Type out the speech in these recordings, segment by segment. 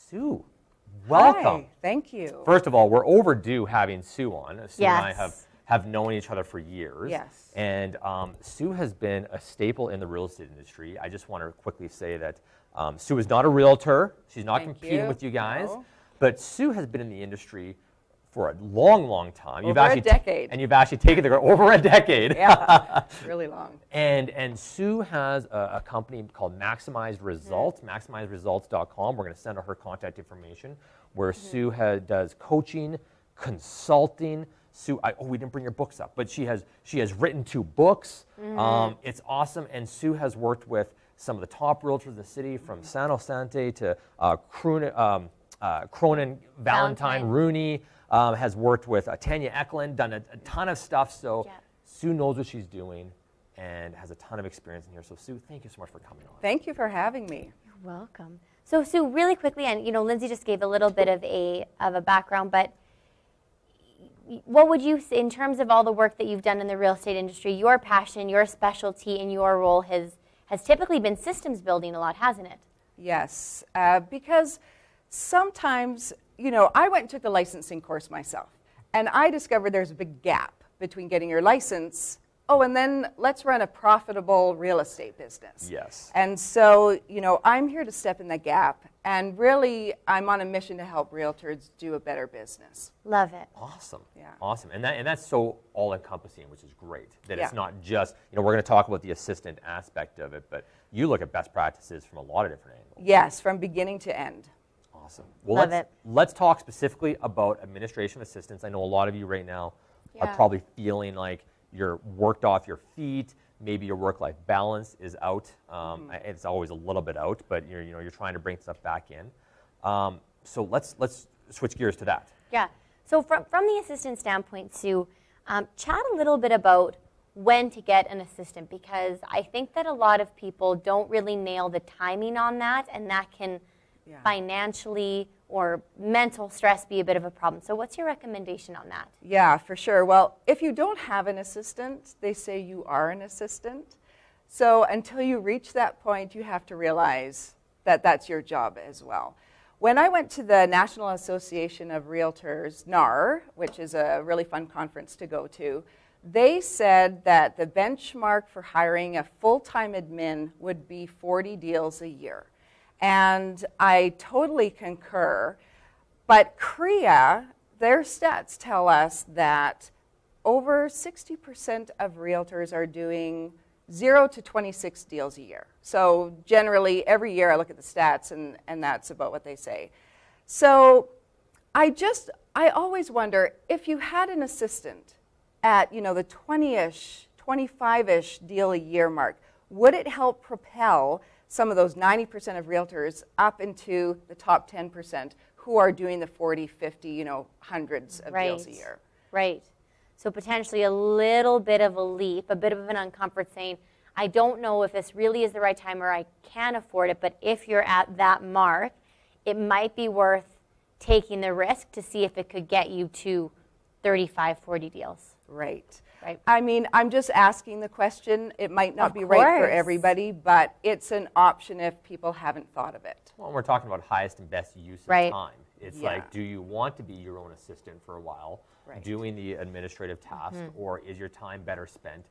Sue, welcome. Hi, thank you. First of all, we're overdue having Sue on. Sue Yes. and I have known each other for years. Yes. And Sue has been a staple in the real estate industry. I just want to quickly say that Sue is not a realtor. She's not Thank competing you. with you guys. No. But Sue has been in the industry for a long, long time. Over a decade. And you've actually taken the over a decade. Yeah, really long. And Sue has a company called Maximized Results, maximizedresults.com. We're going to send her contact information, where Sue does coaching, consulting. Sue, we didn't bring your books up, but she has written 2 books. It's awesome, and Sue has worked with some of the top realtors in the city, from San Jose to Cronin, Valentine, Rooney. Has worked with Tanya Eklund, done a ton of stuff. So Sue knows what she's doing and has a ton of experience in here. So Sue, thank you so much for coming on. Thank you for having me. You're welcome. So Sue, really quickly, and Lindsey just gave a little bit of a background, but what would you say in terms of all the work that you've done in the real estate industry? Your passion, your specialty, and your role has typically been systems building a lot, hasn't it? Yes, because sometimes, I went and took the licensing course myself, and I discovered there's a big gap between getting your license, and then let's run a profitable real estate business. Yes. And so, I'm here to step in that gap, and really, I'm on a mission to help realtors do a better business. Love it. Awesome. Yeah. Awesome. And that's so all-encompassing, which is great. That it's not just, we're going to talk about the assistant aspect of it, but you look at best practices from a lot of different angles. Yes, from beginning to end. Awesome. Well, Love let's talk specifically about administration assistants. I know a lot of you right now are probably feeling like you're worked off your feet. Maybe your work-life balance is out. It's always a little bit out, but you're trying to bring stuff back in. So let's switch gears to that. Yeah. So from the assistant standpoint, Sue, chat a little bit about when to get an assistant, because I think that a lot of people don't really nail the timing on that, and that can financially or mental stress be a bit of a problem. So what's your recommendation on that? Yeah, for sure. Well, if you don't have an assistant, they say you are an assistant. So until you reach that point, you have to realize that that's your job as well. When I went to the National Association of Realtors, NAR, which is a really fun conference to go to, they said that the benchmark for hiring a full-time admin would be 40 deals a year. And I totally concur, but CREA, their stats tell us that over 60% of realtors are doing 0 to 26 deals a year. So generally, every year I look at the stats, and that's about what they say. So I always wonder, if you had an assistant at the 20-ish, 25-ish deal a year mark, would it help propel some of those 90% of realtors up into the top 10% who are doing the 40, 50, hundreds of deals a year? Right. So potentially a little bit of a leap, a bit of an uncomfort, saying, I don't know if this really is the right time or I can afford it, but if you're at that mark, it might be worth taking the risk to see if it could get you to 35, 40 deals. Right. Right. I mean, I'm just asking the question. It might not be right for everybody, but it's an option if people haven't thought of it. Well, we're talking about highest and best use of time. It's like, do you want to be your own assistant for a while, doing the administrative tasks, or is your time better spent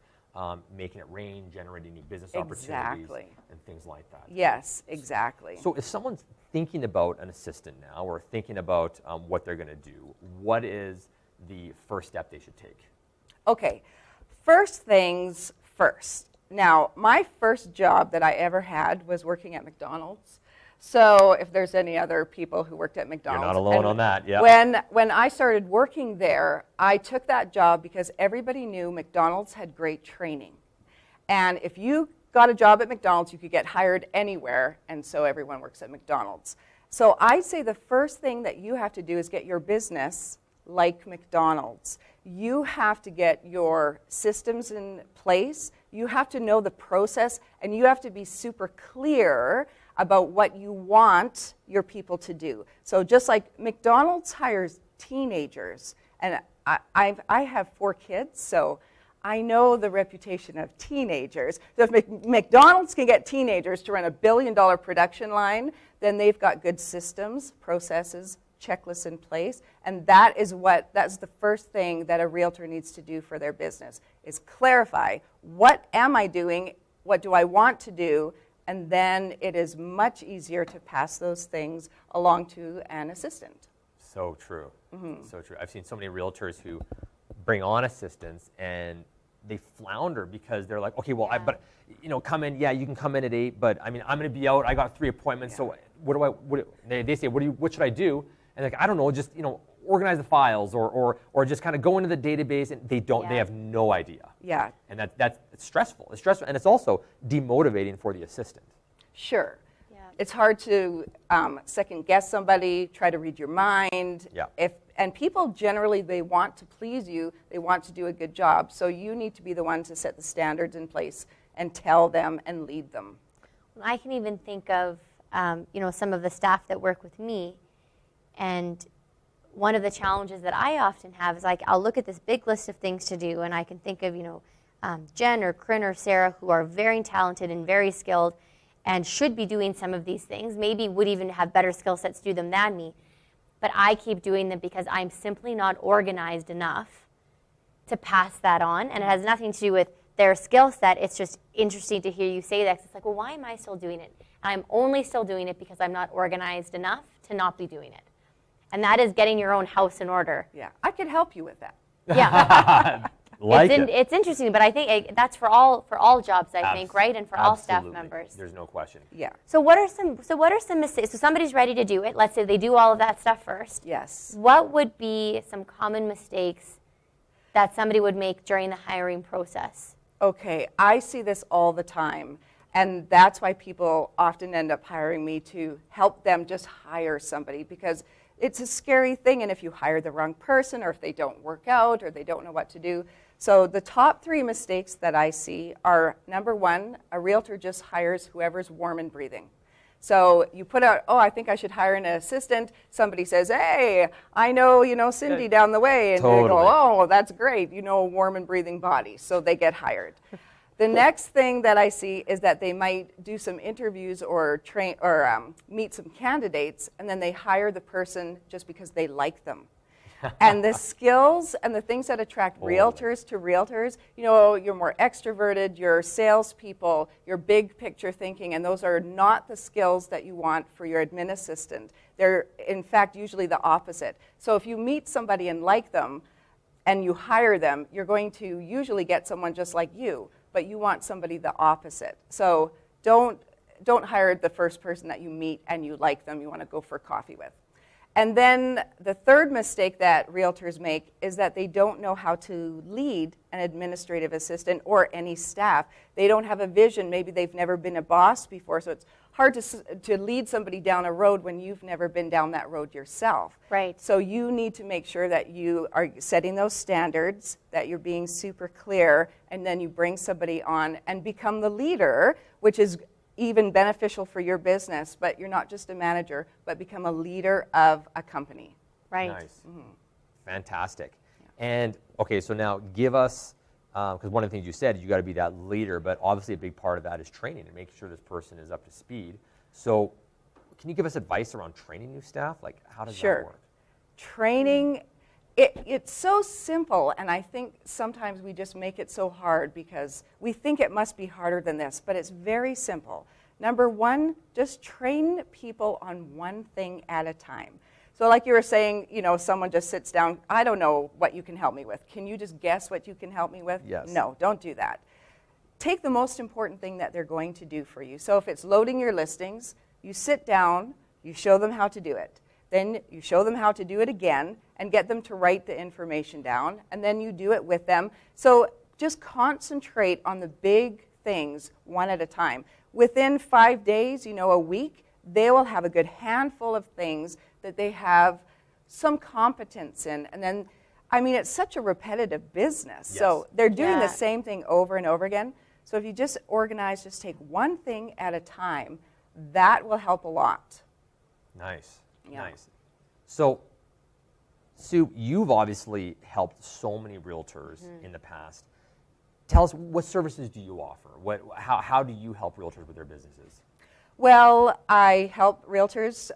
making it rain, generating new business opportunities, and things like that? Yes, exactly. So if someone's thinking about an assistant now, or thinking about what they're going to do, what is the first step they should take? Okay, first things first. Now, my first job that I ever had was working at McDonald's. So if there's any other people who worked at McDonald's. You're not alone on that, yeah. When I started working there, I took that job because everybody knew McDonald's had great training. And if you got a job at McDonald's, you could get hired anywhere, and so everyone works at McDonald's. So I'd say the first thing that you have to do is get your business like McDonald's. You have to get your systems in place, you have to know the process, and you have to be super clear about what you want your people to do. So just like McDonald's hires teenagers, and I have 4 kids, so I know the reputation of teenagers. So if McDonald's can get teenagers to run a $1 billion production line, then they've got good systems, processes, checklists in place, and that's the first thing that a realtor needs to do for their business, is clarify, what am I doing, what do I want to do, and then it is much easier to pass those things along to an assistant. So true. So true. I've seen so many realtors who bring on assistants and they flounder because they're like, okay, well, but come in. Yeah, you can come in at 8, but I mean, I'm going to be out. I got 3 appointments. So they say, what should I do? And like, I don't know, just organize the files or just kind of go into the database, and they have no idea. Yeah. And that's stressful. It's stressful, and it's also demotivating for the assistant. Sure. Yeah. It's hard to second guess somebody, try to read your mind. Yeah. And people generally, they want to please you, they want to do a good job, so you need to be the one to set the standards in place and tell them and lead them. I can even think of some of the staff that work with me, and one of the challenges that I often have is like, I'll look at this big list of things to do, and I can think of Jen or Corinne or Sarah, who are very talented and very skilled and should be doing some of these things, maybe would even have better skill sets to do them than me. But I keep doing them because I'm simply not organized enough to pass that on. And it has nothing to do with their skill set. It's just interesting to hear you say that. It's like, well, why am I still doing it? And I'm only still doing it because I'm not organized enough to not be doing it. And that is getting your own house in order. Yeah, I could help you with that. Yeah. It's interesting, but I think that's for all jobs, I think, right? And for all staff members. There's no question. Yeah. So what are some mistakes? So somebody's ready to do it. Let's say they do all of that stuff first. Yes. What would be some common mistakes that somebody would make during the hiring process? Okay, I see this all the time, and that's why people often end up hiring me to help them just hire somebody, because it's a scary thing, and if you hire the wrong person, or if they don't work out, or they don't know what to do. So the top 3 mistakes that I see are, number 1, a realtor just hires whoever's warm and breathing. So you put out, I think I should hire an assistant. Somebody says, hey, I know, Cindy down the way. And totally. They go, oh, that's great. A warm and breathing body. So they get hired. The next thing that I see is that they might do some interviews or meet some candidates, and then they hire the person just because they like them. And the skills and the things that attract realtors to realtors, you're more extroverted, you're salespeople, you're big picture thinking, and those are not the skills that you want for your admin assistant. They're, in fact, usually the opposite. So if you meet somebody and like them, and you hire them, you're going to usually get someone just like you, but you want somebody the opposite. So don't hire the first person that you meet and you like them, you want to go for coffee with. And then the third mistake that realtors make is that they don't know how to lead an administrative assistant or any staff. They don't have a vision. Maybe they've never been a boss before, so it's hard to lead somebody down a road when you've never been down that road yourself. Right. So you need to make sure that you are setting those standards, that you're being super clear, and then you bring somebody on and become the leader, which is even beneficial for your business, but you're not just a manager, but become a leader of a company. Right. Nice. Fantastic. Yeah. And okay, so now give us, because one of the things you said, you got to be that leader, but obviously a big part of that is training and making sure this person is up to speed. So can you give us advice around training new staff? Like, how does that work? Training, it's so simple, and I think sometimes we just make it so hard because we think it must be harder than this, but it's very simple. Number 1, just train people on one thing at a time. So like you were saying, someone just sits down, I don't know what you can help me with. Can you just guess what you can help me with? Yes. No, don't do that. Take the most important thing that they're going to do for you. So if it's loading your listings, you sit down, you show them how to do it. Then you show them how to do it again and get them to write the information down, and then you do it with them. So just concentrate on the big things one at a time. Within 5 days, a week, they will have a good handful of things that they have some competence in. And then, it's such a repetitive business. Yes. So they're doing the same thing over and over again. So if you just organize, just take one thing at a time, that will help a lot. Nice. Yeah. Nice. So, Sue, you've obviously helped so many realtors in the past. tell us, what services do you offer? How do you help realtors with their businesses? Well, I help realtors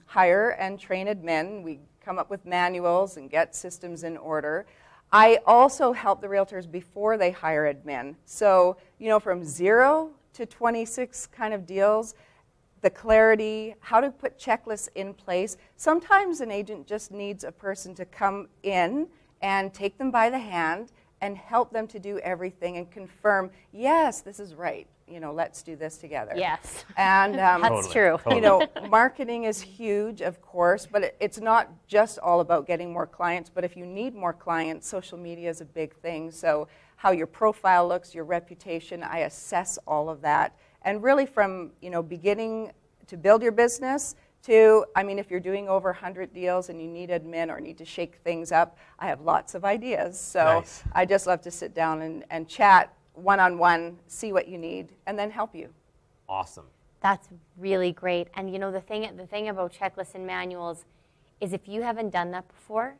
hire and train admin. We come up with manuals and get systems in order. I also help the realtors before they hire admin. So, from 0 to 26 kind of deals, the clarity, how to put checklists in place. Sometimes an agent just needs a person to come in and take them by the hand and help them to do everything and confirm, yes, this is right. Let's do this together. Yes. And That's true. Marketing is huge, of course, but it's not just all about getting more clients. But if you need more clients, social media is a big thing. So how your profile looks, your reputation, I assess all of that. And really from, beginning to build your business to, if you're doing over 100 deals and you need admin or need to shake things up, I have lots of ideas. So Nice. I just love to sit down and chat one-on-one, see what you need, and then help you. Awesome. That's really great. And the thing about checklists and manuals is if you haven't done that before,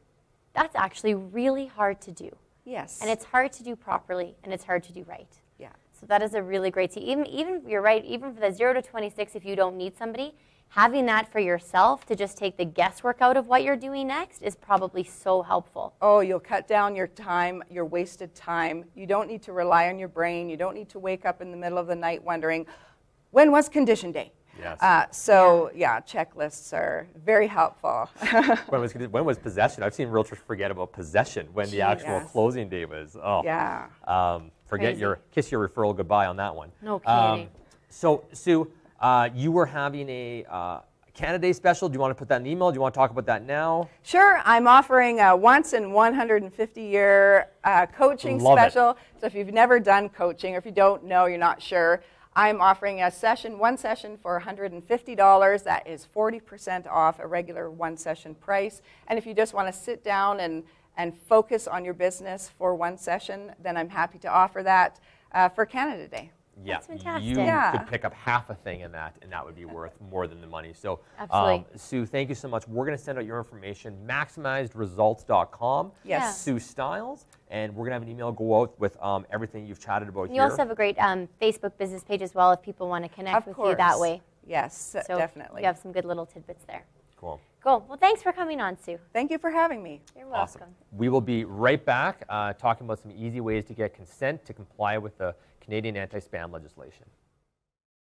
that's actually really hard to do. Yes. And it's hard to do properly, and it's hard to do right. Yeah. So that is a really great tip. Even you're right, even for the 0 to 26, if you don't need somebody, having that for yourself to just take the guesswork out of what you're doing next is probably so helpful. Oh, you'll cut down your time, your wasted time. You don't need to rely on your brain. You don't need to wake up in the middle of the night wondering, when was condition day? Yes. Checklists are very helpful. When was possession? I've seen realtors forget about possession when the actual Yes. closing day was. Oh. Yeah. Kiss your referral goodbye on that one. No kidding. So Sue, you were having a Canada Day special. Do you want to put that in the email? Do you want to talk about that now? Sure, I'm offering a once in 150-year coaching Love it. special. So if you've never done coaching or if you don't know, you're not sure, I'm offering one session for $150. That is 40% off a regular one session price. And if you just want to sit down and focus on your business for one session, then I'm happy to offer that for Canada Day. Yeah, That's fantastic. you Yeah. could pick up half a thing in that, and that would be worth more than the money. So, Absolutely. Sue, thank you so much. We're going to send out your information, maximizedresults.com. Yes. Yeah. Sue Stiles, and we're going to have an email go out with everything you've chatted about And here. you also have a great Facebook business page as well if people want to connect Of with course. you that way. Yes, So definitely. you have some good little tidbits there. Cool. Cool. Well, thanks for coming on, Sue. Thank you for having me. You're welcome. Awesome. We will be right back talking about some easy ways to get consent to comply with the Canadian anti-spam legislation.